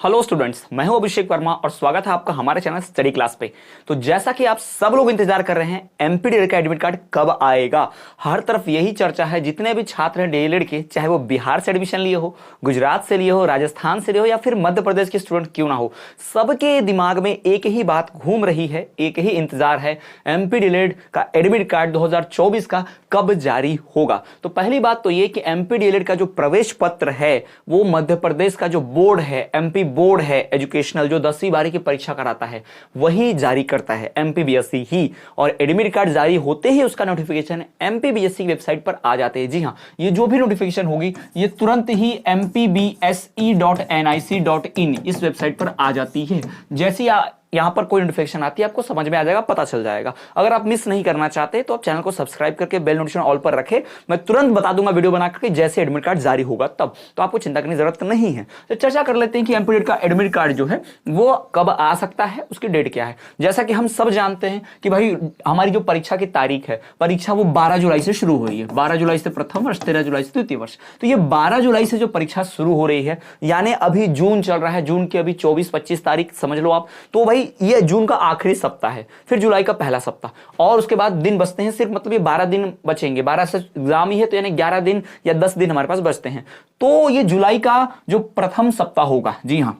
Hello students, मैं हूं अभिषेक वर्मा और स्वागत है आपका हमारे चैनल स्टडी क्लास पे। तो जैसा कि आप सब लोग इंतजार कर रहे हैं एमपीडीएलएड का एडमिट कार्ड कब आएगा, हर तरफ यही चर्चा है। जितने भी छात्र हैं डीएलएड के, चाहे वो बिहार से एडमिशन लिए हो, गुजरात से लिए हो, राजस्थान से लिए हो या फिर मध्य प्रदेश के स्टूडेंट क्यों ना हो, सबके दिमाग में एक ही बात घूम रही है, एक ही इंतजार है, एमपीडीएलएड का एडमिट कार्ड 2024 का कब जारी होगा। तो पहली बात तो ये कि एमपीडीएलएड का जो प्रवेश पत्र है वो मध्य प्रदेश का जो बोर्ड है, एमपी बोर्ड है एजुकेशनल, जो 10वीं बारी की परीक्षा कराता है वही जारी करता है, एमपीबीएसई ही। और एडमिट कार्ड जारी होते ही उसका नोटिफिकेशन एमपीबीएसई की वेबसाइट पर आ जाते हैं। जी हां, ये जो भी नोटिफिकेशन होगी ये तुरंत ही mpbse.nic.in इस वेबसाइट पर आ जाती है। जैसे यहां पर कोई नोटिफिकेशन आती है आपको समझ में आ जाएगा, पता चल जाएगा। अगर आप मिस नहीं करना चाहते तो आप चैनल को सब्सक्राइब करके बेल नोटिफिकेशन ऑल पर रखें। मैं तुरंत बता दूंगा वीडियो बना करके जैसे एडमिट कार्ड जारी होगा तब, तो आपको चिंता करने की जरूरत नहीं है। तो चर्चा कर लेते हैं कि एमपीडीएलएड का एडमिट कार्ड जो है वो कब आ सकता है, उसकी डेट क्या है। जैसा कि हम सब जानते हैं कि भाई हमारी जो परीक्षा की तारीख है, परीक्षा वो 12 जुलाई से शुरू हो रही है। 12 जुलाई से प्रथम वर्ष, 13 जुलाई से द्वितीय वर्ष। तो ये 12 जुलाई से जो परीक्षा शुरू हो रही है, यानी अभी जून चल रहा है, जून की अभी 24-25 तारीख समझ लो आप। तो भाई ये जून का आखिरी सप्ताह है, फिर जुलाई का पहला सप्ताह और उसके बाद दिन बचते हैं सिर्फ, मतलब ये 12 दिन बचेंगे। 12 से एग्जाम ही है तो यानी 11 दिन या 10 दिन हमारे पास बचते हैं। तो ये जुलाई का जो प्रथम सप्ताह होगा, जी हां,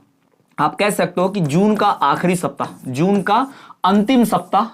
आप कह सकते हो कि जून का आखिरी सप्ताह, जून का अंतिम सप्ताह,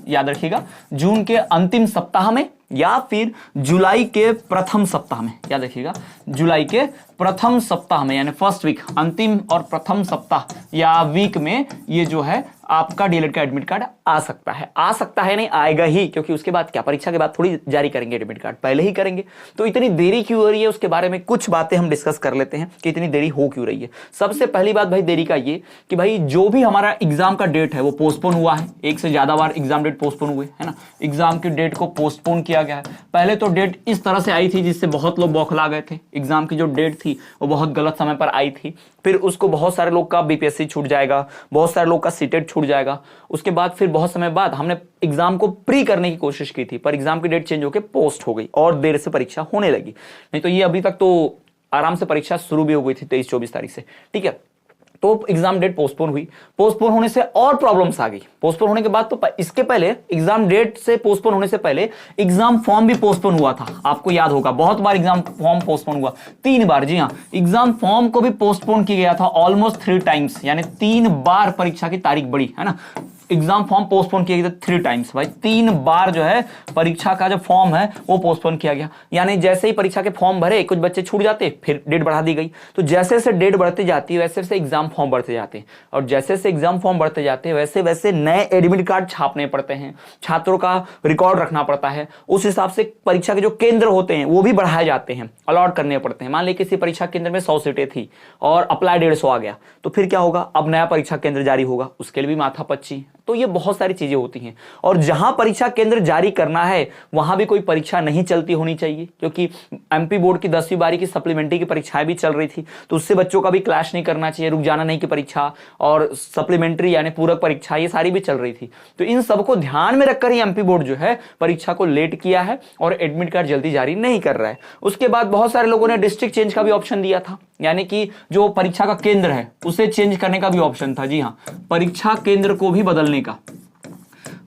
याद रखिएगा, जून के अंतिम सप्ताह में या फिर जुलाई के प्रथम सप्ताह में, याद रखिएगा, जुलाई के प्रथम सप्ताह में यानी फर्स्ट वीक, अंतिम और प्रथम सप्ताह या वीक में ये जो है आपका डीएलएड का एडमिट कार्ड आ सकता है। आ सकता है नहीं, आएगा ही, क्योंकि उसके बाद क्या, परीक्षा के बाद थोड़ी जारी करेंगे एडमिट कार्ड, पहले ही करेंगे। तो इतनी देरी क्यों हो रही है उसके बारे में कुछ बातें हम डिस्कस कर लेते हैं कि इतनी देरी हो क्यों रही है। सबसे पहली बात भाई देरी का ये कि भाई जो भी हमारा एग्जाम का डेट है वो पोस्टपोन हुआ है। एक से ज्यादा बार एग्जाम डेट पोस्टपोन हुए, है ना, एग्जाम की डेट को पोस्टपोन किया गया है। पहले तो डेट इस तरह से आई थी जिससे बहुत लोग बौखला गए थे, एग्जाम की जो डेट थी वो बहुत गलत समय पर आई थी। फिर उसको बहुत सारे लोग का बीपीएससी छूट जाएगा, बहुत सारे लोग का सीटेट छूट जाएगा। उसके बाद फिर बहुत समय बाद हमने एग्जाम को प्री करने की कोशिश की थी, पर एग्जाम की डेट चेंज होकर पोस्ट हो गई और देर से परीक्षा होने लगी। नहीं तो ये अभी तक तो आराम से परीक्षा शुरू भी हो गई थी 23-24 तारीख से, ठीक है। तो एग्जाम डेट पोस्टपोन हुई, पोस्टपोन होने से और प्रॉब्लम्स आ गई। पोस्टपोन होने के बाद तो इसके पहले एग्जाम डेट से पोस्टपोन होने से पहले एग्जाम फॉर्म भी पोस्टपोन हुआ था, आपको याद होगा। बहुत बार एग्जाम फॉर्म पोस्टपोन हुआ, 3 बार, जी हां, एग्जाम फॉर्म को भी पोस्टपोन किया गया था ऑलमोस्ट 3 टाइम्स, यानी 3 बार परीक्षा की तारीख बढ़ी, है ना। एग्जाम फॉर्म पोस्टपोन किया गया 3 टाइम्स, भाई 3 बार जो है परीक्षा का जो फॉर्म है वो पोस्टपोन किया गया। यानी जैसे ही परीक्षा के फॉर्म भरे कुछ बच्चे छूट जाते, फिर डेट बढ़ा दी गई। तो जैसे जैसे डेट बढ़ती जाती है वैसे वैसे एग्जाम फॉर्म बढ़ते जाते हैं, और जैसे जैसे एग्जाम फॉर्म बढ़ते जाते हैं वैसे वैसे नए एडमिट कार्ड छापने पड़ते हैं, छात्रों का रिकॉर्ड रखना पड़ता है। उस हिसाब से परीक्षा के जो केंद्र होते हैं वो भी बढ़ाए जाते हैं, अलॉट करने पड़ते हैं। मान लीजिए किसी परीक्षा केंद्र में 100 सीटें थी और अप्लाई 150 आ गया, तो फिर क्या होगा, अब नया परीक्षा केंद्र जारी होगा, उसके लिए भी माथापच्ची। तो ये बहुत सारी चीजें होती हैं। और जहां परीक्षा केंद्र जारी करना है वहां भी कोई परीक्षा नहीं चलती होनी चाहिए, क्योंकि एमपी बोर्ड की 10वीं बारी की सप्लीमेंट्री की परीक्षाएं भी चल रही थी, तो उससे बच्चों का भी क्लैश नहीं करना चाहिए, रुक जाना नहीं की परीक्षा और सप्लीमेंट्री यानी पूरक परीक्षा ये सारी भी चल रही थी। तो इन सबको ध्यान में रखकर ही एमपी बोर्ड जो है परीक्षा को लेट किया है और एडमिट कार्ड जल्दी जारी नहीं कर रहा है। उसके बाद बहुत सारे लोगों ने डिस्ट्रिक्ट चेंज का भी ऑप्शन दिया था, यानी कि जो परीक्षा का केंद्र है उसे चेंज करने का भी ऑप्शन था। जी हां, परीक्षा केंद्र को भी बदलने का,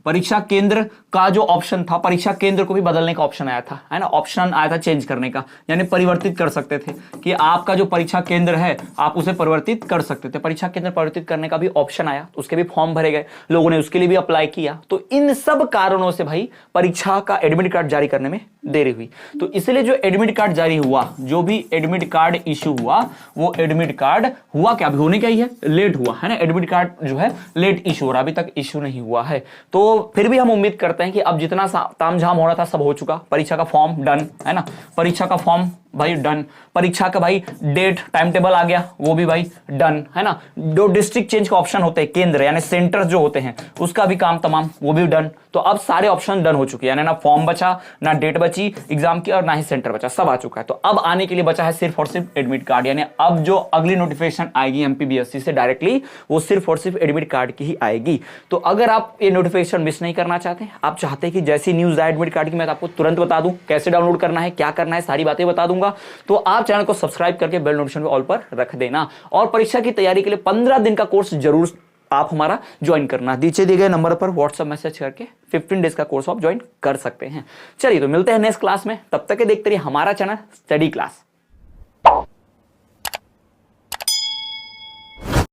परीक्षा केंद्र का जो ऑप्शन था, परीक्षा केंद्र को भी बदलने का ऑप्शन आया था, है ना, ऑप्शन आया था चेंज करने का, यानी परिवर्तित कर सकते थे कि आपका जो परीक्षा केंद्र है आप उसे परिवर्तित कर सकते थे। परीक्षा केंद्र परिवर्तित करने का भी ऑप्शन आया, उसके भी फॉर्म भरे गए, लोगों ने उसके लिए भी अप्लाई किया। तो इन सब कारणों से भाई परीक्षा का एडमिट कार्ड जारी करने में देरी हुई। तो इसलिए जो एडमिट कार्ड जारी हुआ, जो भी एडमिट कार्ड इशू हुआ, वो एडमिट कार्ड हुआ क्या, अभी होने का ही है, लेट हुआ, है ना। एडमिट कार्ड जो है लेट इशू हो रहा, अभी तक इशू नहीं हुआ है। तो फिर भी हम उम्मीद करते हैं कि अब जितना तामझाम हो रहा था सब हो चुका। परीक्षा का फॉर्म डन, है ना, परीक्षा का फॉर्म भाई डन, परीक्षा का भाई डेट टाइम टेबल आ गया वो भी भाई डन, है ना। जो डिस्ट्रिक्ट चेंज का ऑप्शन होते हैं, केंद्र यानी सेंटर जो होते हैं, उसका भी काम तमाम वो भी डन। तो अब सारे ऑप्शन डन हो चुके हैं, यानी ना फॉर्म बचा, ना डेट बची एग्जाम की, और ना ही सेंटर बचा, सब आ चुका है। तो अब आने के लिए बचा है सिर्फ और सिर्फ एडमिट कार्ड, यानी अब जो अगली नोटिफिकेशन आएगी एमपीबीएससी से डायरेक्टली, वो सिर्फ और सिर्फ एडमिट कार्ड की ही आएगी। तो अगर आप ये नोटिफिकेशन मिस नहीं करना चाहते, आप चाहते हैं कि जैसी न्यूज आए एडमिट कार्ड की मैं आपको तुरंत बता दूं, कैसे डाउनलोड करना है, क्या करना है, सारी बातें बता दूंगा, दूंगा। तो आप चैनल को सब्सक्राइब करके बेल नोटिफिकेशन ऑल पर रख देना। और परीक्षा की तैयारी के लिए 15 दिन का कोर्स जरूर आप हमारा ज्वाइन करना। नीचे दिए गए नंबर पर व्हाट्सएप मैसेज करके 15 डेज का कोर्स आप ज्वाइन कर सकते हैं। चलिए तो मिलते हैं नेक्स्ट क्लास में, तब तक के देखते रहिए हमारा चैनल स्टडी क्लास।